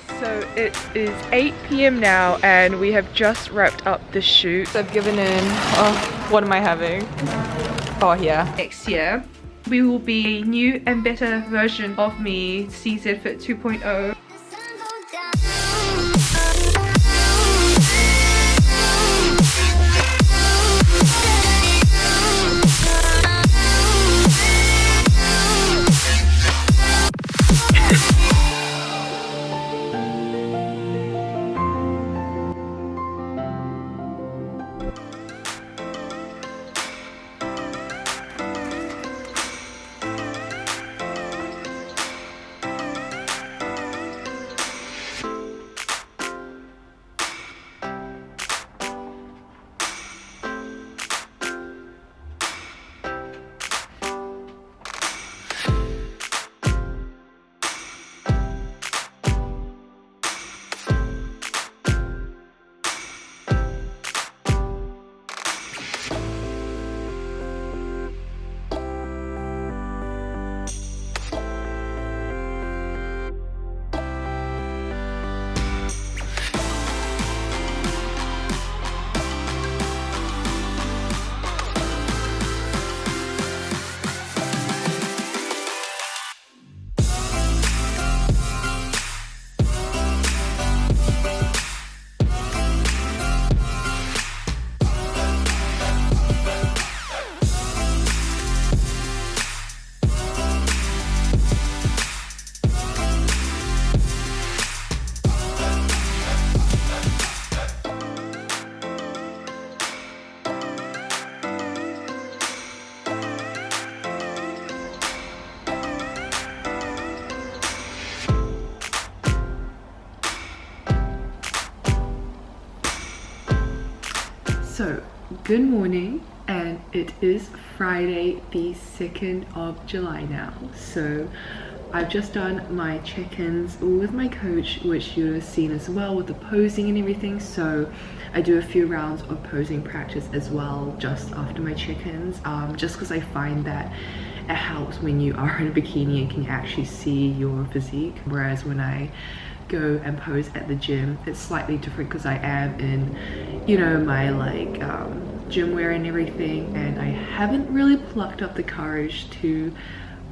So it is 8 p.m. now and we have just wrapped up the shoot. I've given in, what am I having? Oh yeah. Next year, we will be a new and better version of me, CZ Fit 2.0. So, good morning, and it is Friday the 2nd of July now. So, I've just done my check-ins with my coach, which you have seen as well with the posing and everything. So, I do a few rounds of posing practice as well just after my check-ins, just because I find that it helps when you are in a bikini and can actually see your physique, whereas when I go and pose at the gym, it's slightly different because I am in, you know, my like gym wear and everything, and I haven't really plucked up the courage to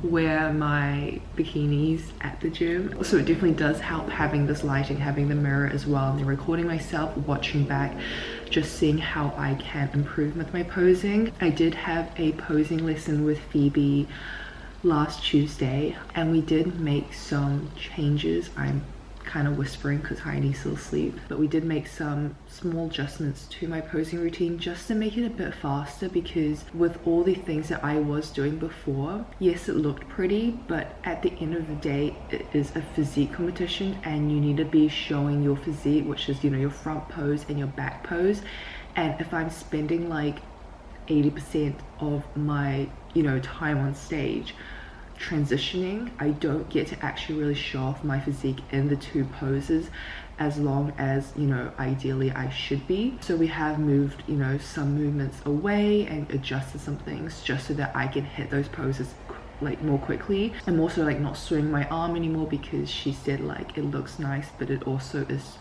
wear my bikinis at the gym. So it definitely does help having this lighting, having the mirror as well, and then recording myself, watching back, just seeing how I can improve with my posing. I did have a posing lesson with Phoebe last Tuesday, and we did make some changes. I'm kind of whispering because Heidi's still asleep, but we did make some small adjustments to my posing routine just to make it a bit faster, because with all the things that I was doing before, yes, it looked pretty, but at the end of the day, it is a physique competition and you need to be showing your physique, which is, you know, your front pose and your back pose. And if I'm spending like 80% of my, you know, time on stage transitioning, I don't get to actually really show off my physique in the two poses as long as, you know, ideally I should be. So we have moved, you know, some movements away and adjusted some things just so that I can hit those poses like more quickly. I'm also like not swinging my arm anymore because she said like it looks nice, but it also is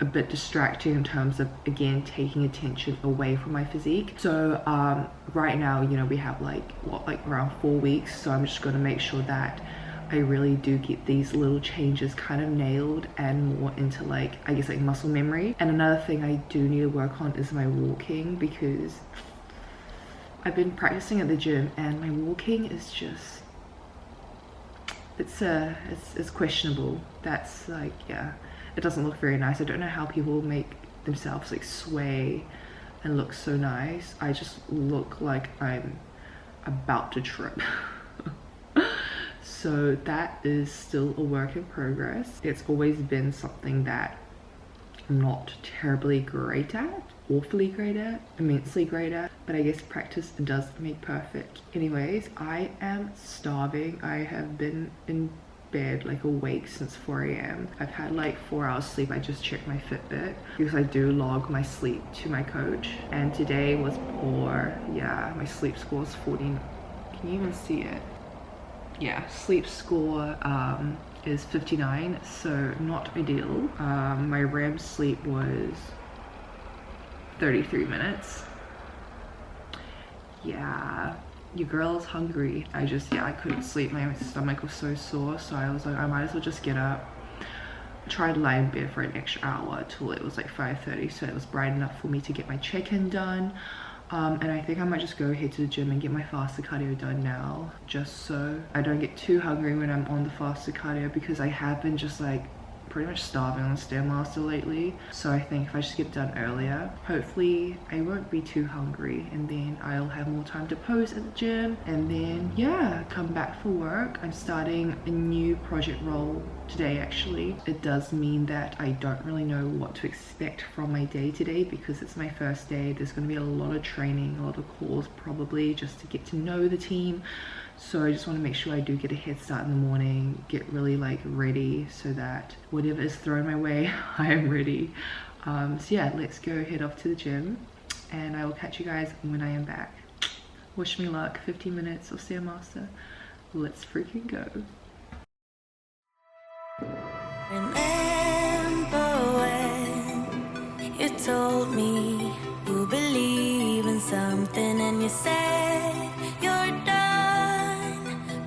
a bit distracting in terms of, again, taking attention away from my physique. So right now, you know, we have like what, like around 4 weeks, so I'm just going to make sure that I really do get these little changes kind of nailed and more into like, I guess, like muscle memory. And another thing I do need to work on is my walking, because I've been practicing at the gym and my walking is just, it's questionable. That's like, yeah, it doesn't look very nice. I don't know how people make themselves like sway and look so nice. I just look like I'm about to trip. So that is still a work in progress. It's always been something that I'm not terribly great at, awfully great at, immensely great at, but I guess practice does make perfect. Anyways, I am starving. I have been in bed like awake since 4 a.m. I've had like 4 hours sleep. I just checked my Fitbit because I do log my sleep to my coach, and today was poor. Yeah, my sleep score is 14. Can you even see it? Yeah, sleep score is 59, so not ideal. My REM sleep was 33 minutes. Yeah, your girl's hungry. I couldn't sleep. My stomach was so sore, so I was like, I might as well just get up. I tried to lie in bed for an extra hour till it was like 5:30, so it was bright enough for me to get my check-in done. And I think I might just go head to the gym and get my fasted cardio done now, just so I don't get too hungry when I'm on the fasted cardio, because I have been just like pretty much starving on Stairmaster lately. So I think if I just get done earlier, hopefully I won't be too hungry, and then I'll have more time to pose at the gym, and then yeah, come back for work. I'm starting a new project role today actually. It does mean that I don't really know what to expect from my day today, because it's my first day. There's going to be a lot of training, a lot of calls probably, just to get to know the team. So I just want to make sure I do get a head start in the morning, get really like ready, so that whatever is thrown my way, I am ready. So yeah, let's go head off to the gym, and I will catch you guys when I am back. Wish me luck. 15 minutes of Stairmaster. Let's freaking go. Remember when you told me you believe in something, and you said you're done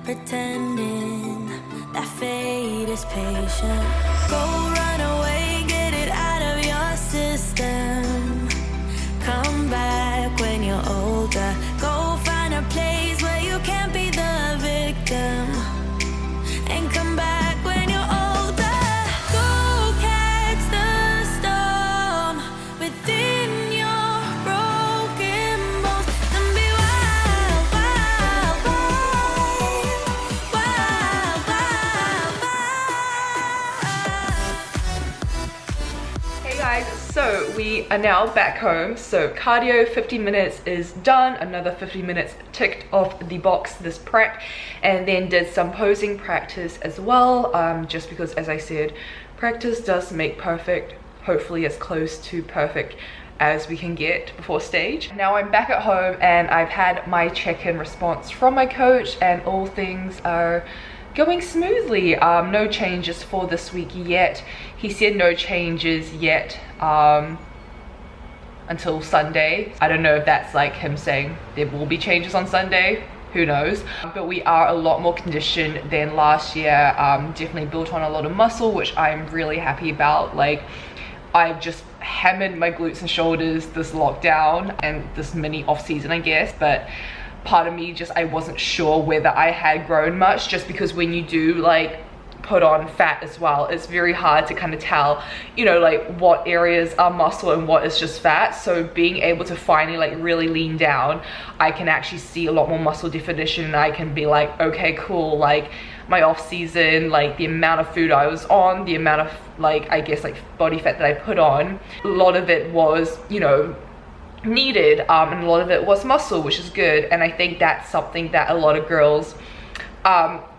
pretending that fate is patient. Go run away, get it out of your system. Come back when you're older. Go find a place where you can't be the victim, and come back when you're older. Go catch the storm within your broken bones, and be wild, wild, wild, wild, wild, wild. Hey guys, so we are now back home. So cardio 50 minutes is done, another 50 minutes ticked off the box this prep, and then did some posing practice as well, just because, as I said, practice does make perfect, hopefully as close to perfect as we can get before stage. Now I'm back at home, and I've had my check-in response from my coach, and all things are going smoothly. No changes for this week yet. He said no changes yet until Sunday. I don't know if that's like him saying there will be changes on Sunday, who knows. But we are a lot more conditioned than last year. Definitely built on a lot of muscle, which I'm really happy about. Like, I've just hammered my glutes and shoulders this lockdown and this mini off season, I guess, but part of me just, I wasn't sure whether I had grown much, just because when you do like put on fat as well, it's very hard to kind of tell, you know, like what areas are muscle and what is just fat. So being able to finally like really lean down, I can actually see a lot more muscle definition, and I can be like, okay, cool, like my off season, like the amount of food I was on, the amount of like, I guess like body fat that I put on, a lot of it was, you know, needed, and a lot of it was muscle, which is good. And I think that's something that a lot of girls,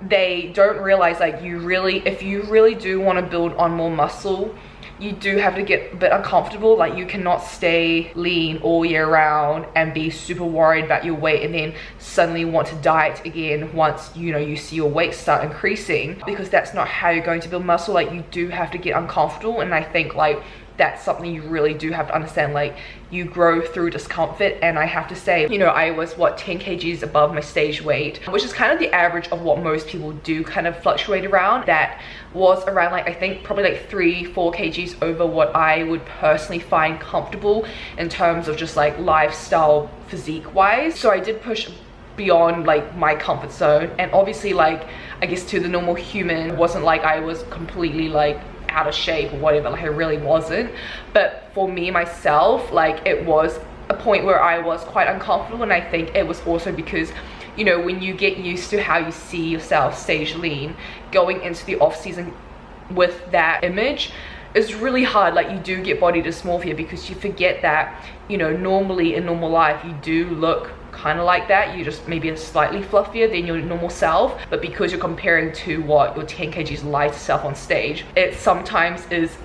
they don't realize. Like, you really, if you really do want to build on more muscle, you do have to get a bit uncomfortable. Like, you cannot stay lean all year round and be super worried about your weight, and then suddenly want to diet again once, you know, you see your weight start increasing, because that's not how you're going to build muscle. Like, you do have to get uncomfortable, and I think like that's something you really do have to understand. Like, you grow through discomfort, and I have to say, you know, I was what, 10 kgs above my stage weight, which is kind of the average of what most people do kind of fluctuate around. That was around like, I think probably like 3-4 kgs over what I would personally find comfortable in terms of just like lifestyle physique wise. So I did push beyond like my comfort zone, and obviously like, I guess to the normal human, it wasn't like I was completely like out of shape or whatever, like I really wasn't. But for me myself, like, it was a point where I was quite uncomfortable, and I think it was also because, you know, when you get used to how you see yourself stage lean, going into the off season with that image is really hard. Like, you do get body dysmorphia, because you forget that, you know, normally in normal life you do look kind of like that. You just maybe slightly fluffier than your normal self, but because you're comparing to what your 10 kgs lighter self on stage, it sometimes is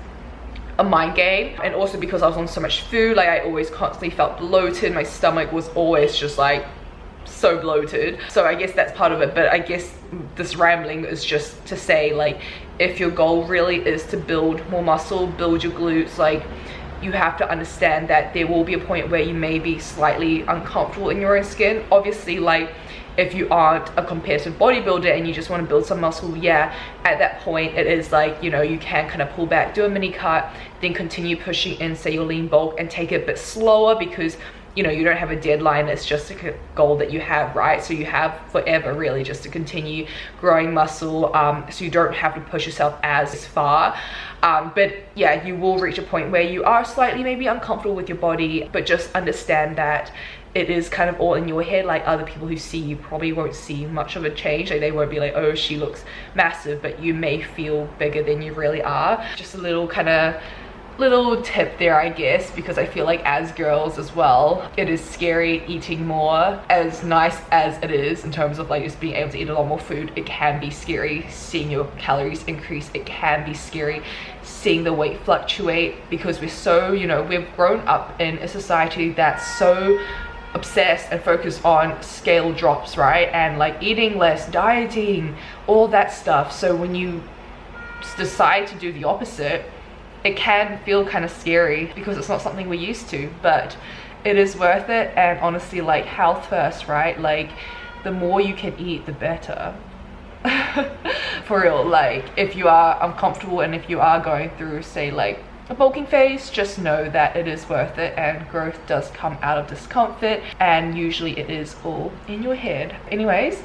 a mind game. And also because I was on so much food, like I always constantly felt bloated. My stomach was always just like so bloated. So I guess that's part of it, but I guess this rambling is just to say, like, if your goal really is to build more muscle, build your glutes, like, you have to understand that there will be a point where you may be slightly uncomfortable in your own skin. Obviously, like, if you aren't a competitive bodybuilder and you just want to build some muscle, yeah, at that point it is like, you know, you can kind of pull back, do a mini cut, then continue pushing in, say, your lean bulk, and take it a bit slower, because, you know, you don't have a deadline. It's just a goal that you have, right? So you have forever really just to continue growing muscle, so you don't have to push yourself as far. But yeah, you will reach a point where you are slightly maybe uncomfortable with your body, but just understand that it is kind of all in your head. Like, other people who see you probably won't see much of a change. Like, they won't be like, oh, she looks massive, but you may feel bigger than you really are. Just a little kind of little tip there, I guess, because I feel like as girls as well, it is scary eating more. As nice as it is in terms of like just being able to eat a lot more food, it can be scary seeing your calories increase. It can be scary seeing the weight fluctuate, because we're so, you know, we've grown up in a society that's so obsessed and focused on scale drops, right? And like eating less, dieting, all that stuff. So when you decide to do the opposite, it can feel kind of scary because it's not something we're used to, but it is worth it. And honestly, like, health first, right? Like, the more you can eat, the better. For real. Like, if you are uncomfortable and if you are going through, say, like a bulking phase, just know that it is worth it, and growth does come out of discomfort, and usually it is all in your head. Anyways,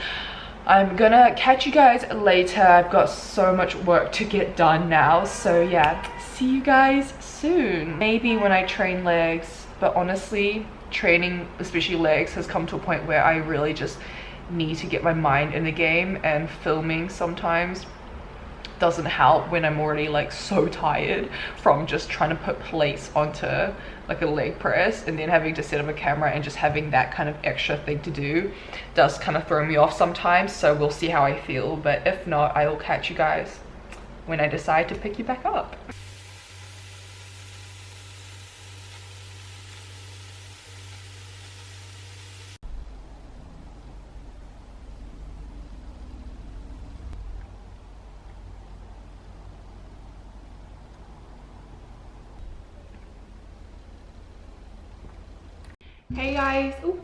I'm gonna catch you guys later. I've got so much work to get done now, so yeah, see you guys soon. Maybe when I train legs, but honestly, training especially legs has come to a point where I really just need to get my mind in the game, and filming sometimes doesn't help when I'm already like so tired from just trying to put plates onto like a leg press, and then having to set up a camera and just having that kind of extra thing to do does kind of throw me off sometimes. So we'll see how I feel, but if not, I will catch you guys when I decide to pick you back up. Hey guys, ooh.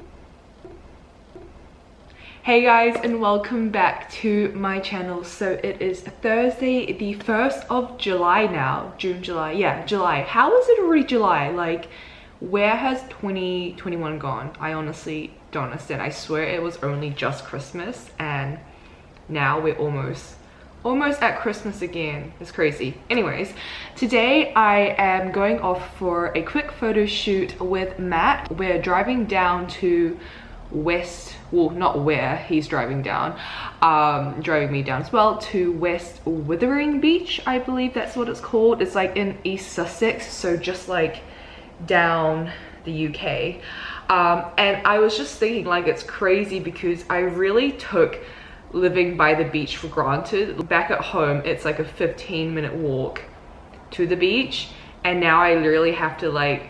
Hey guys, and welcome back to my channel. So it is Thursday, the 1st of July now. June, July, yeah, July. How is it already July? Like, where has 2021 gone? I honestly don't understand. I swear it was only just Christmas, and now we're almost at Christmas again. It's crazy. Anyways, today I am going off for a quick photo shoot with Matt. We're driving down to not where he's driving down, driving me down as well, to West Wittering Beach, I believe that's what it's called. It's like in East Sussex, so just like down the UK. And I was just thinking, like, it's crazy because I really took living by the beach for granted. Back at home, it's like a 15-minute walk to the beach, and now I literally have to like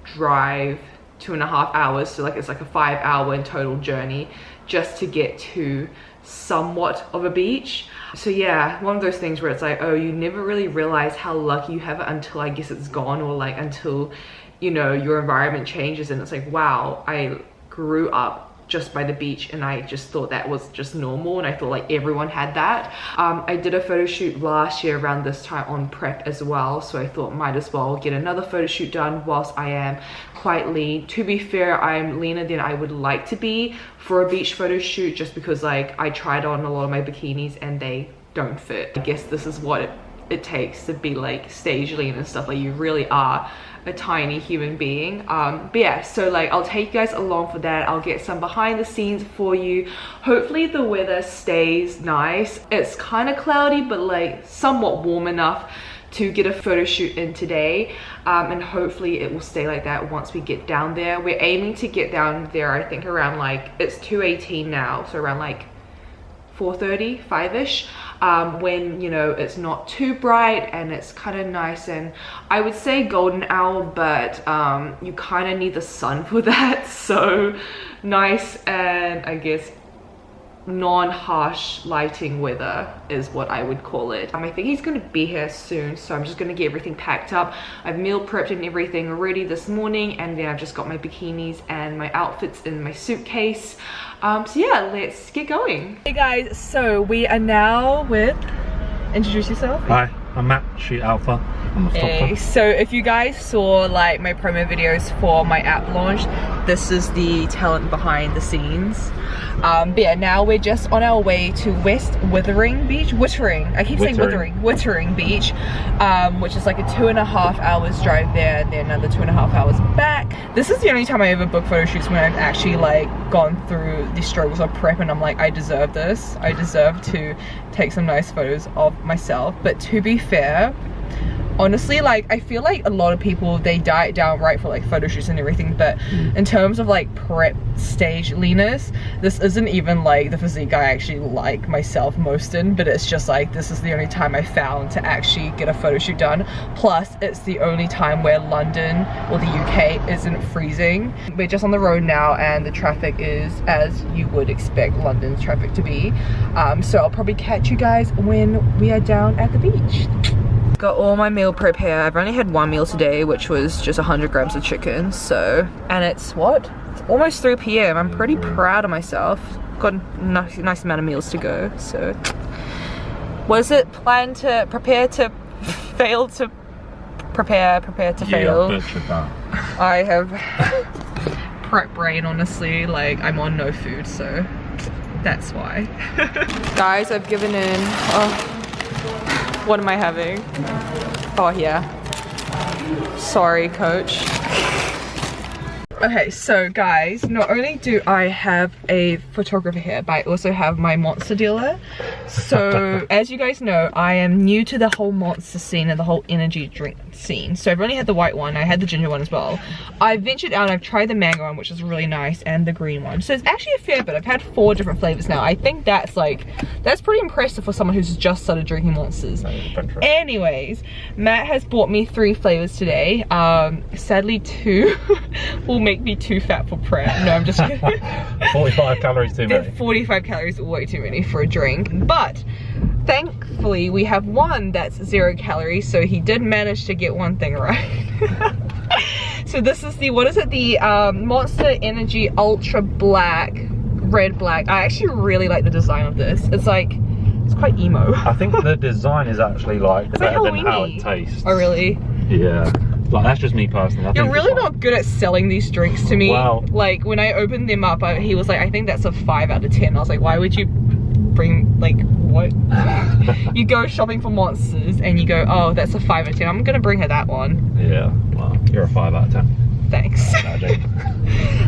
drive 2.5 hours, so like it's like a 5-hour in total journey just to get to somewhat of a beach. So yeah, one of those things where it's like, oh, you never really realize how lucky you have it until I guess it's gone, or like until, you know, your environment changes, and it's like, wow, I grew up just by the beach and I just thought that was just normal, and I thought like everyone had that. I did a photo shoot last year around this time on prep as well, so I thought might as well get another photo shoot done whilst I am quite lean. To be fair, I'm leaner than I would like to be for a beach photo shoot, just because like I tried on a lot of my bikinis and they don't fit. I guess this is what it takes to be like stage lean and stuff. Like, you really are a tiny human being. But yeah, so like I'll take you guys along for that. I'll get some behind the scenes for you. Hopefully the weather stays nice. It's kind of cloudy, but like somewhat warm enough to get a photo shoot in today, and hopefully it will stay like that once we get down there. We're aiming to get down there, I think around like, it's 2:18 now, so around like 4:30, 5ish, when, you know, it's not too bright and it's kind of nice, and I would say golden hour, but you kind of need the sun for that. So nice, and I guess non-harsh lighting weather is what I would call it. I think he's going to be here soon, so I'm just going to get everything packed up. I've meal prepped and everything already this morning, and then I've just got my bikinis and my outfits in my suitcase. So yeah, let's get going. Hey guys, so we are now with, introduce yourself. Hi, I'm Matt, Shoot Alpha. Hey, so if you guys saw like my promo videos for my app launch, this is the talent behind the scenes. But yeah, now we're just on our way to West Wittering Beach. I keep saying Wittering Beach, which is like a 2.5 hours drive there, and then another 2.5 hours back. This is the only time I ever book photo shoots when I've actually like gone through the struggles of prep, and I'm like, I deserve this. I deserve to take some nice photos of myself. But to be fair, honestly, like, I feel like a lot of people, they diet down right for like photo shoots and everything, but in terms of like prep stageliness, this isn't even like the physique I actually like myself most in, but it's just like, this is the only time I found to actually get a photo shoot done. Plus it's the only time where London or the UK isn't freezing. We're just on the road now, and the traffic is as you would expect London's traffic to be. So I'll probably catch you guys when we are down at the beach. Got all my meal prep here. I've only had one meal today, which was just 100 grams of chicken. So, and it's what? It's almost 3 p.m. I'm pretty proud of myself. Got a nice amount of meals to go. So, was it planned to prepare to fail to prepare to fail? I have prep brain, honestly. Like, I'm on no food, so that's why. Guys, I've given in. Oh. What am I having? Oh yeah. Sorry, coach. Okay, so guys, not only do I have a photographer here, but I also have my monster dealer. So as you guys know, I am new to the whole monster scene and the whole energy drink scene. So I've only had the white one, I had the ginger one as well. I ventured out and I've tried the mango one, which is really nice, and the green one. So it's actually a fair bit. I've had 4 different flavors now. I think that's like, that's pretty impressive for someone who's just started drinking monsters. Anyways, Matt has bought me 3 flavors today. Sadly 2 will make me too fat for prep. No, I'm just kidding. 45 calories too many. 45 calories way too many for a drink. But thankfully we have one that's 0 calories, so he did manage to get one thing right. So this is the, what is it, the Monster Energy Ultra Black, Red Black. I actually really like the design of this. It's like, it's quite emo. I think the design is actually like it's better like than how it tastes. Oh really? Yeah. Like, that's just me personally. You're really not good at selling these drinks to me. Wow. Like, when I opened them up, he was like, I think that's a 5 out of 10. I was like, why would you bring, like, what? You go shopping for monsters and you go, oh, that's a 5 out of 10. I'm gonna bring her that one. Yeah, well, you're a 5 out of 10. Thanks.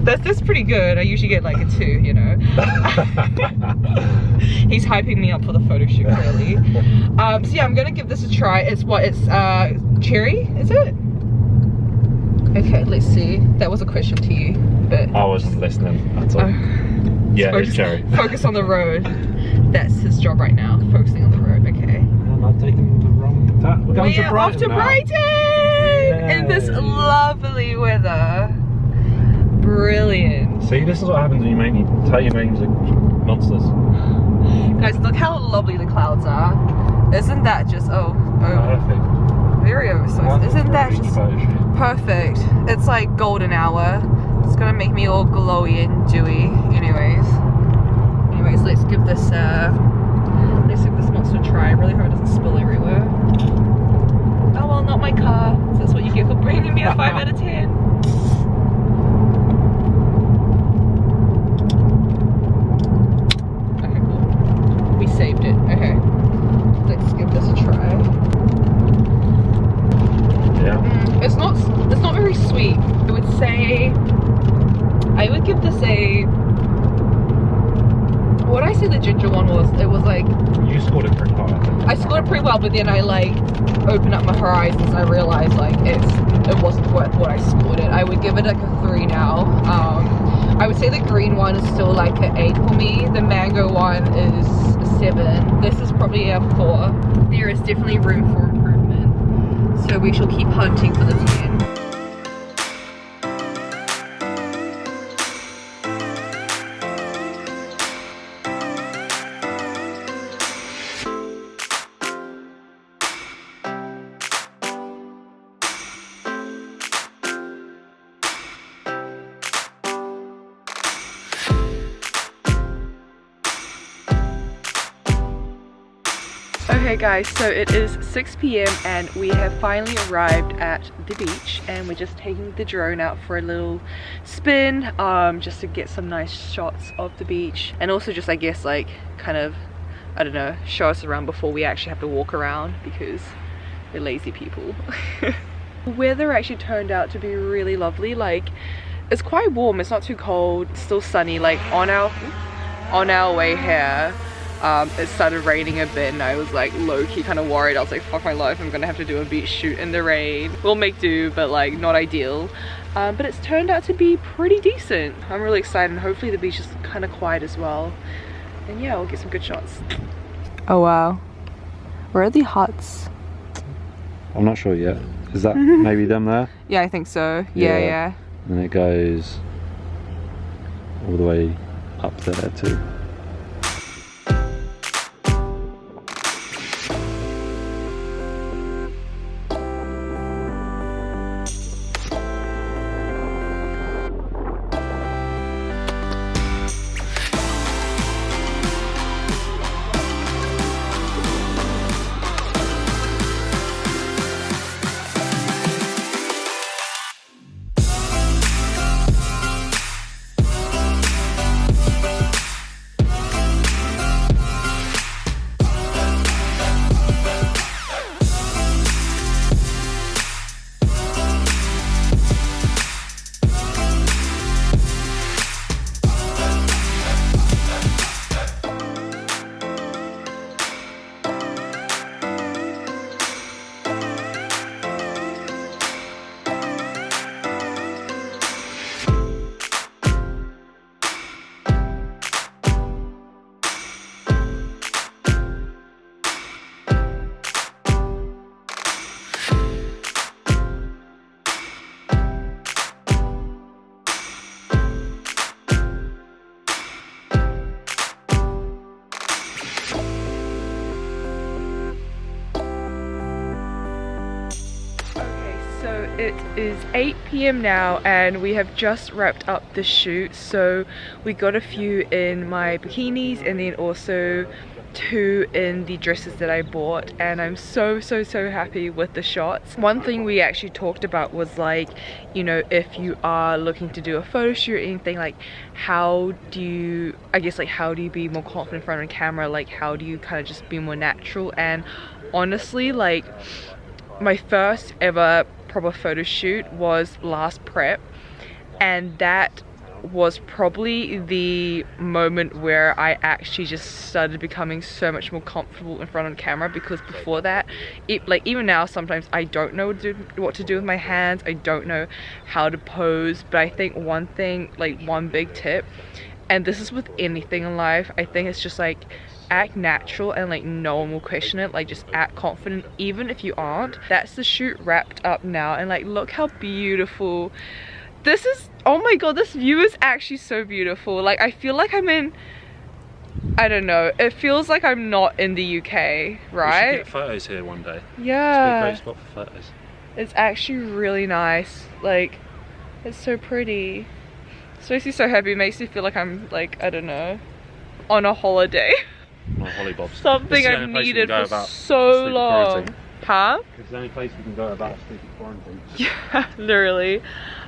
That's pretty good. I usually get like a 2, you know. He's hyping me up for the photo shoot, clearly. So yeah, I'm gonna give this a try. It's what? It's cherry, is it? Okay, let's see. That was a question to you, but I was listening. That's all. Yeah, it's cherry. Focus on the road. That's his job right now. Focusing on the road. Okay. I'm not taking the wrong tap. We're going to Brighton off to now. Brighton in this lovely weather. Brilliant. See, this is what happens when you make me tell your names of monsters. Guys, look how lovely the clouds are. Isn't that just Perfect. Very oversized. Isn't that just perfect? It's like golden hour. It's gonna make me all glowy and dewy. Anyways, let's give this monster a try. I really hope it doesn't spill everywhere. Oh well, not my car. So that's what you get for bringing me a 5 out of 10. Okay, cool. We saved it. Okay, let's give this a try. Yeah. It's not very sweet. I would give this a, what I say the ginger one was, it was like, You scored it pretty high, I think. I scored it pretty well, but then I like opened up my horizons. I realized like it wasn't worth what I scored it. I would give it like a 3 now. I would say the green one is still like an 8 for me. The mango one is a 7. This is probably a 4. There is definitely room for improvement. So we shall keep hunting for the 10. Okay guys, so it is 6 p.m. and we have finally arrived at the beach, and we're just taking the drone out for a little spin just to get some nice shots of the beach, and also just I guess like kind of, I don't know, show us around before we actually have to walk around because we're lazy people. The weather actually turned out to be really lovely. Like, it's quite warm, it's not too cold, it's still sunny. Like on our way here it started raining a bit and I was like low-key kind of worried. I was like, fuck my life, I'm gonna have to do a beach shoot in the rain. We'll make do, but like not ideal. But it's turned out to be pretty decent. I'm really excited, and hopefully the beach is kind of quiet as well. And yeah, we'll get some good shots. Oh wow, where are the huts? I'm not sure yet. Is that maybe them there? Yeah, I think so. Yeah. And it goes all the way up there too. It is 8 p.m. now and we have just wrapped up the shoot. So we got a few in my bikinis and then also 2 in the dresses that I bought, and I'm so happy with the shots. One thing we actually talked about was like, you know, if you are looking to do a photo shoot or anything, like how do you, I guess like how do you be more confident in front of camera, like how do you kind of just be more natural. And honestly, like my first ever proper photo shoot was last prep, and that was probably the moment where I actually just started becoming so much more comfortable in front of camera, because before that, like even now sometimes I don't know what to do with my hands, I don't know how to pose. But I think one thing, like one big tip, and this is with anything in life, I think it's just like act natural and like no one will question it. Like just act confident even if you aren't. That's the shoot wrapped up now, and like look how beautiful this is. Oh my god, this view is actually so beautiful. Like I feel like I'm in, I don't know, it feels like I'm not in the UK, right? We should get photos here one day. Yeah, it's a great spot for photos. It's actually really nice. Like it's so pretty. It makes me so happy. It makes me feel like I'm like, I don't know, on a holiday. Something I've needed for so long. Huh? It's the only place we can go about sleeping quarantine. Yeah, literally.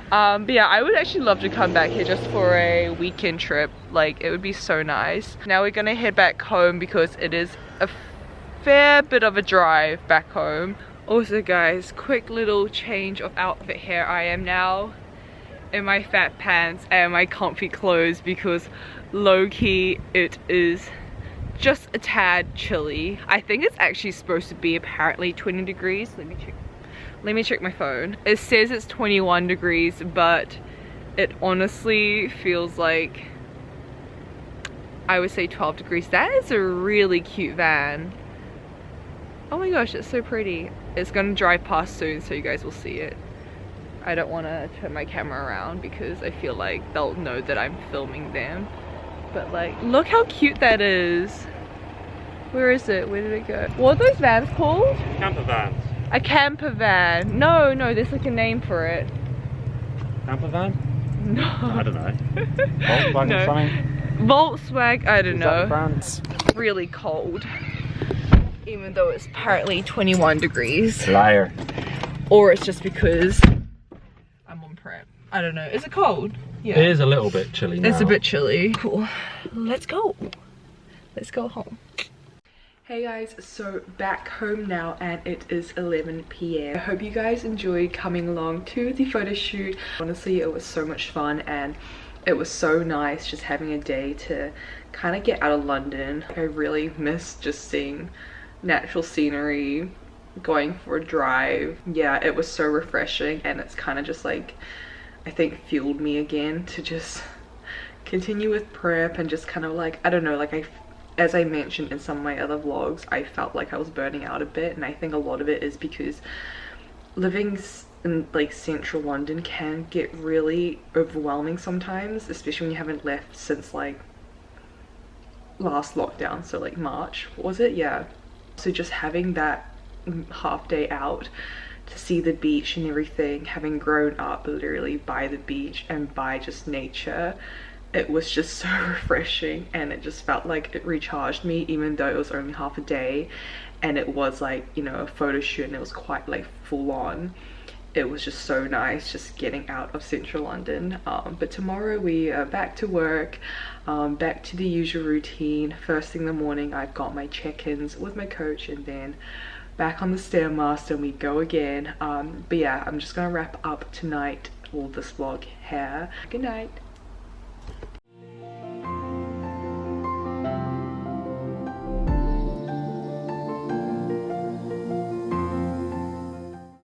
But yeah, I would actually love to come back here just for a weekend trip. Like it would be so nice. Now we're gonna head back home because it is a fair bit of a drive back home. Also guys, quick little change of outfit here. I am now in my fat pants and my comfy clothes because low-key it is just a tad chilly. I think it's actually supposed to be apparently 20 degrees. Let me check my phone. It says it's 21 degrees, but It honestly feels like, I would say 12 degrees. That is a really cute van. Oh my gosh, it's so pretty. It's gonna drive past soon, so you guys will see it. I don't want to turn my camera around because I feel like they'll know that I'm filming them. But like, look how cute that is. Where is it? Where did it go? What are those vans called? Camper vans. A camper van. No, there's like a name for it. Camper van? No. I don't know. Volkswagen No. something? Volkswagen, I don't know. France. Really cold. Even though it's apparently 21 degrees. Liar. Or it's just because I'm on prep. I don't know. Is it cold? Yeah. It is a little bit chilly now. It's a bit chilly. Cool. Let's go. Let's go home. Hey guys, so back home now and it is 11 p.m. I hope you guys enjoyed coming along to the photo shoot. Honestly, it was so much fun and it was so nice just having a day to kind of get out of London. I really miss just seeing natural scenery, going for a drive. Yeah, it was so refreshing and it's kind of just like, I think fueled me again to just continue with prep and just kind of like, I don't know, like as I mentioned in some of my other vlogs, I felt like I was burning out a bit, and I think a lot of it is because living in like central London can get really overwhelming sometimes, especially when you haven't left since like last lockdown, so like March, what was it? Yeah. So just having that half day out to see the beach and everything, having grown up literally by the beach and by just nature, it was just so refreshing and it just felt like it recharged me, even though it was only half a day and it was like, you know, a photo shoot and it was quite like full on. It was just so nice just getting out of central London. But tomorrow we are back to work, back to the usual routine. First thing in the morning I've got my check-ins with my coach and then back on the Stairmaster and we go again. But yeah, I'm just gonna wrap up tonight, all this vlog here. Good night.